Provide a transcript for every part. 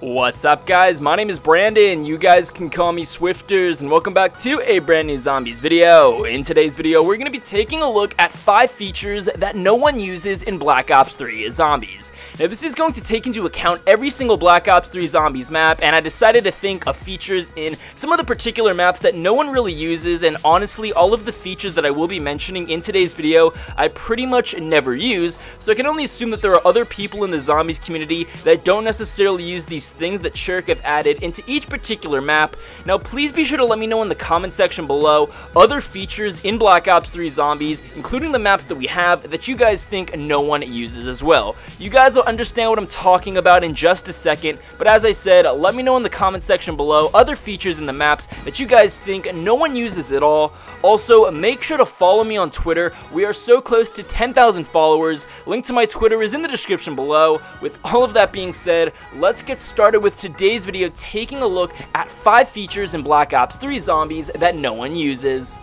What's up, guys? My name is Brandon. You guys can call me Swifters, and welcome back to a brand new Zombies video. In today's video, we're going to be taking a look at 5 features that no one uses in Black Ops 3 Zombies. Now, this is going to take into account every single Black Ops 3 Zombies map, and I decided to think of features in some of the particular maps that no one really uses, and honestly, all of the features that I will be mentioning in today's video, I pretty much never use, so I can only assume that there are other people in the Zombies community that don't necessarily use these things that Shirk have added into each particular map. Now, please be sure to let me know in the comment section below other features in Black Ops 3 Zombies, including the maps that we have, that you guys think no one uses as well. You guys will understand what I'm talking about in just a second, but as I said, let me know in the comment section below other features in the maps that you guys think no one uses at all. Also, make sure to follow me on Twitter. We are so close to 10,000 followers. Link to my Twitter is in the description below. With all of that being said, let's get started with today's video, taking a look at 5 features in Black Ops 3 Zombies that no one uses.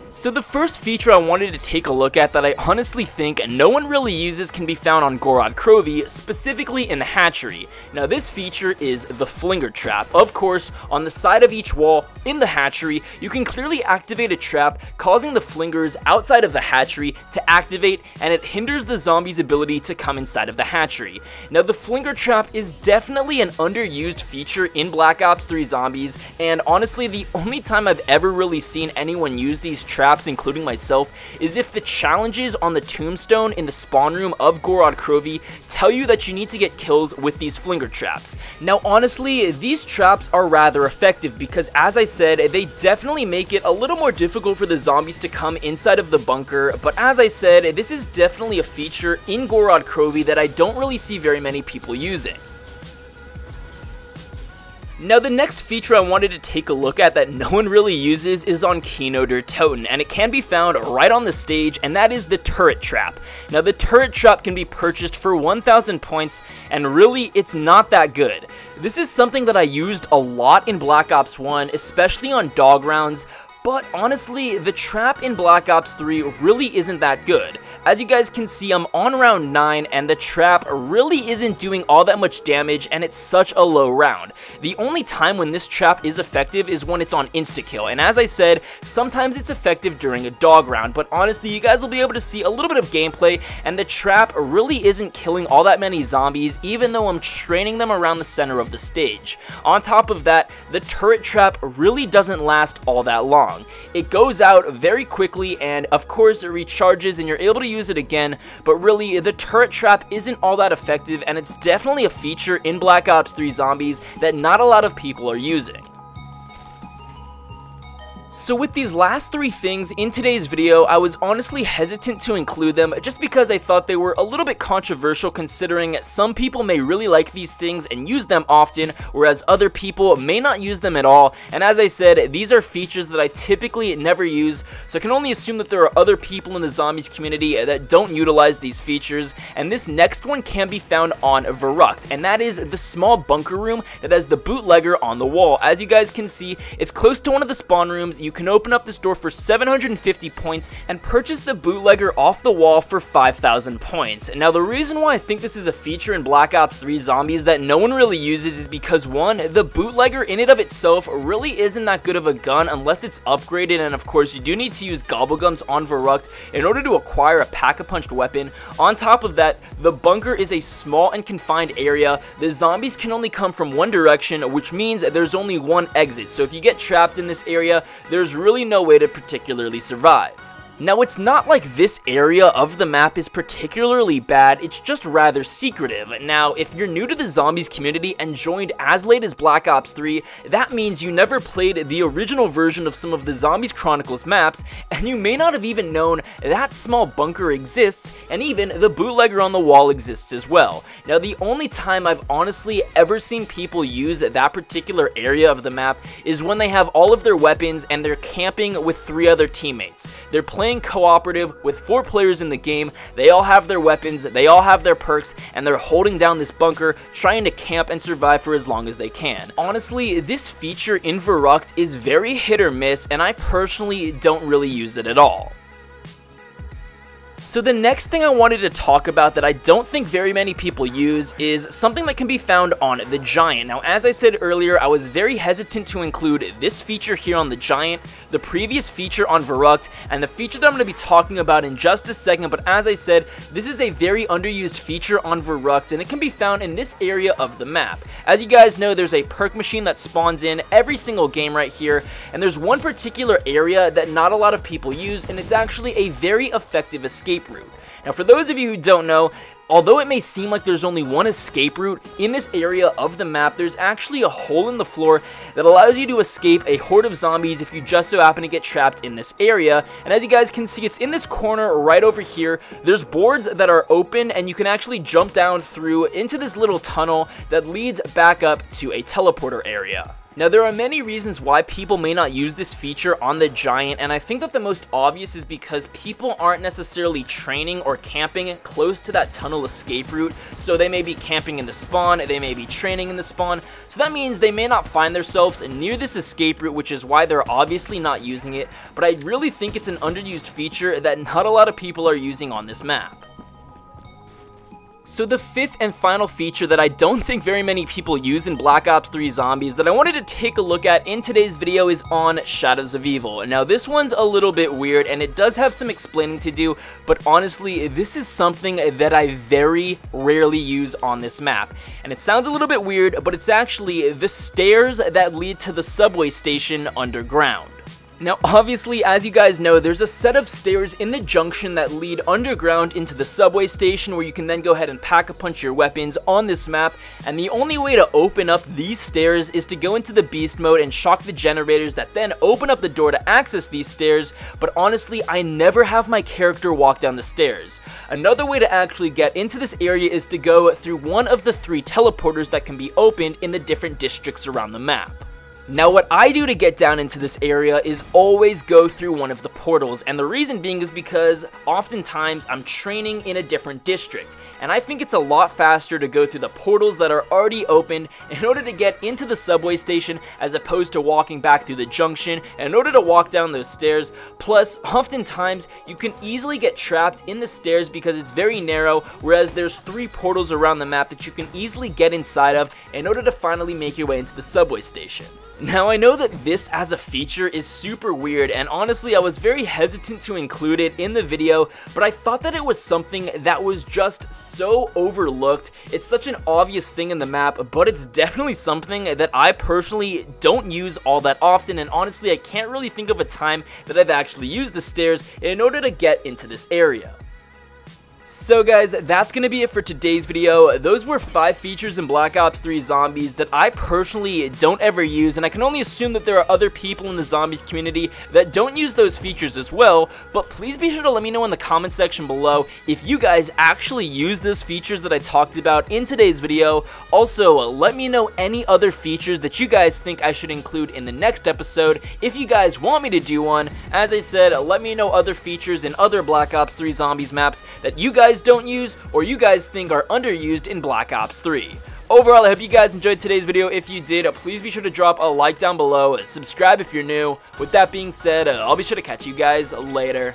So the first feature I wanted to take a look at that I honestly think no one really uses can be found on Gorod Krovi, specifically in the hatchery. Now, this feature is the Flinger Trap. Of course, on the side of each wall in the hatchery, you can clearly activate a trap, causing the flingers outside of the hatchery to activate, and it hinders the zombie's ability to come inside of the hatchery. Now, the Flinger Trap is definitely an underused feature in Black Ops 3 Zombies, and honestly, the only time I've ever really seen anyone use these traps, including myself, is if the challenges on the tombstone in the spawn room of Gorod Krovi tell you that you need to get kills with these Flinger Traps. Now, honestly, these traps are rather effective because, as I said, they definitely make it a little more difficult for the zombies to come inside of the bunker, but as I said, this is definitely a feature in Gorod Krovi that I don't really see very many people using. Now, the next feature I wanted to take a look at that no one really uses is on Kino der Toten, and it can be found right on the stage, and that is the Turret Trap. Now, the Turret Trap can be purchased for 1,000 points, and really, it's not that good. This is something that I used a lot in Black Ops 1, especially on dog rounds, but honestly, the trap in Black Ops 3 really isn't that good. As you guys can see, I'm on round 9, and the trap really isn't doing all that much damage, and it's such a low round. The only time when this trap is effective is when it's on insta-kill, and as I said, sometimes it's effective during a dog round, but honestly, you guys will be able to see a little bit of gameplay, and the trap really isn't killing all that many zombies, even though I'm training them around the center of the stage. On top of that, the turret trap really doesn't last all that long. It goes out very quickly, and of course it recharges and you're able to use it again, but really the turret trap isn't all that effective, and it's definitely a feature in Black Ops 3 Zombies that not a lot of people are using. So with these last 3 things in today's video, I was honestly hesitant to include them just because I thought they were a little bit controversial, considering some people may really like these things and use them often, whereas other people may not use them at all. And as I said, these are features that I typically never use, so I can only assume that there are other people in the Zombies community that don't utilize these features. And this next one can be found on Verrückt, and that is the small bunker room that has the bootlegger on the wall. As you guys can see, it's close to one of the spawn rooms. You can open up this door for 750 points and purchase the bootlegger off the wall for 5,000 points. Now, the reason why I think this is a feature in Black Ops 3 Zombies that no one really uses is because, one, the bootlegger in and of itself really isn't that good of a gun unless it's upgraded, and of course you do need to use gobblegums on Verrückt in order to acquire a pack-a-punched weapon. On top of that, the bunker is a small and confined area. The zombies can only come from one direction, which means there's only one exit, so if you get trapped in this area, there's really no way to particularly survive. Now, it's not like this area of the map is particularly bad, it's just rather secretive. Now, if you're new to the Zombies community and joined as late as Black Ops 3, that means you never played the original version of some of the Zombies Chronicles maps, and you may not have even known that small bunker exists, and even the bootlegger on the wall exists as well. Now, the only time I've honestly ever seen people use that particular area of the map is when they have all of their weapons and they're camping with 3 other teammates. They're playing cooperative with 4 players in the game, they all have their weapons, they all have their perks, and they're holding down this bunker, trying to camp and survive for as long as they can. Honestly, this feature in Verrückt is very hit or miss, and I personally don't really use it at all. So the next thing I wanted to talk about that I don't think very many people use is something that can be found on the Giant. Now, as I said earlier, I was very hesitant to include this feature here on the Giant, the previous feature on Verrückt, and the feature that I'm going to be talking about in just a second, but as I said, this is a very underused feature on Verrückt, and it can be found in this area of the map. As you guys know, there's a perk machine that spawns in every single game right here, and there's one particular area that not a lot of people use, and it's actually a very effective escape route. Now, for those of you who don't know, although it may seem like there's only one escape route, in this area of the map, there's actually a hole in the floor that allows you to escape a horde of zombies if you just so happen to get trapped in this area. And as you guys can see, it's in this corner right over here. There's boards that are open, and you can actually jump down through into this little tunnel that leads back up to a teleporter area. Now, there are many reasons why people may not use this feature on the Giant, and I think that the most obvious is because people aren't necessarily training or camping close to that tunnel escape route. So they may be camping in the spawn, they may be training in the spawn, so that means they may not find themselves near this escape route, which is why they're obviously not using it. But I really think it's an underused feature that not a lot of people are using on this map. So the fifth and final feature that I don't think very many people use in Black Ops 3 Zombies that I wanted to take a look at in today's video is on Shadows of Evil. Now, this one's a little bit weird and it does have some explaining to do, but honestly, this is something that I very rarely use on this map. And it sounds a little bit weird, but it's actually the stairs that lead to the subway station underground. Now, obviously, as you guys know, there's a set of stairs in the junction that lead underground into the subway station where you can then go ahead and pack-a-punch your weapons on this map, and the only way to open up these stairs is to go into the beast mode and shock the generators that then open up the door to access these stairs, but honestly, I never have my character walk down the stairs. Another way to actually get into this area is to go through one of the 3 teleporters that can be opened in the different districts around the map. Now, what I do to get down into this area is always go through one of the portals, and the reason being is because oftentimes I'm training in a different district, and I think it's a lot faster to go through the portals that are already opened in order to get into the subway station as opposed to walking back through the junction in order to walk down those stairs. Plus, oftentimes you can easily get trapped in the stairs because it's very narrow, whereas there's 3 portals around the map that you can easily get inside of in order to finally make your way into the subway station. Now, I know that this as a feature is super weird, and honestly I was very hesitant to include it in the video, but I thought that it was something that was just so overlooked. It's such an obvious thing in the map, but it's definitely something that I personally don't use all that often, and honestly I can't really think of a time that I've actually used the stairs in order to get into this area. So guys, that's going to be it for today's video. Those were 5 features in Black Ops 3 Zombies that I personally don't ever use, and I can only assume that there are other people in the Zombies community that don't use those features as well, but please be sure to let me know in the comment section below if you guys actually use those features that I talked about in today's video. Also, let me know any other features that you guys think I should include in the next episode if you guys want me to do one. As I said, let me know other features in other Black Ops 3 Zombies maps that you guys don't use or you guys think are underused in Black Ops 3. Overall, I hope you guys enjoyed today's video. If you did, please be sure to drop a like down below, subscribe if you're new. With that being said, I'll be sure to catch you guys later.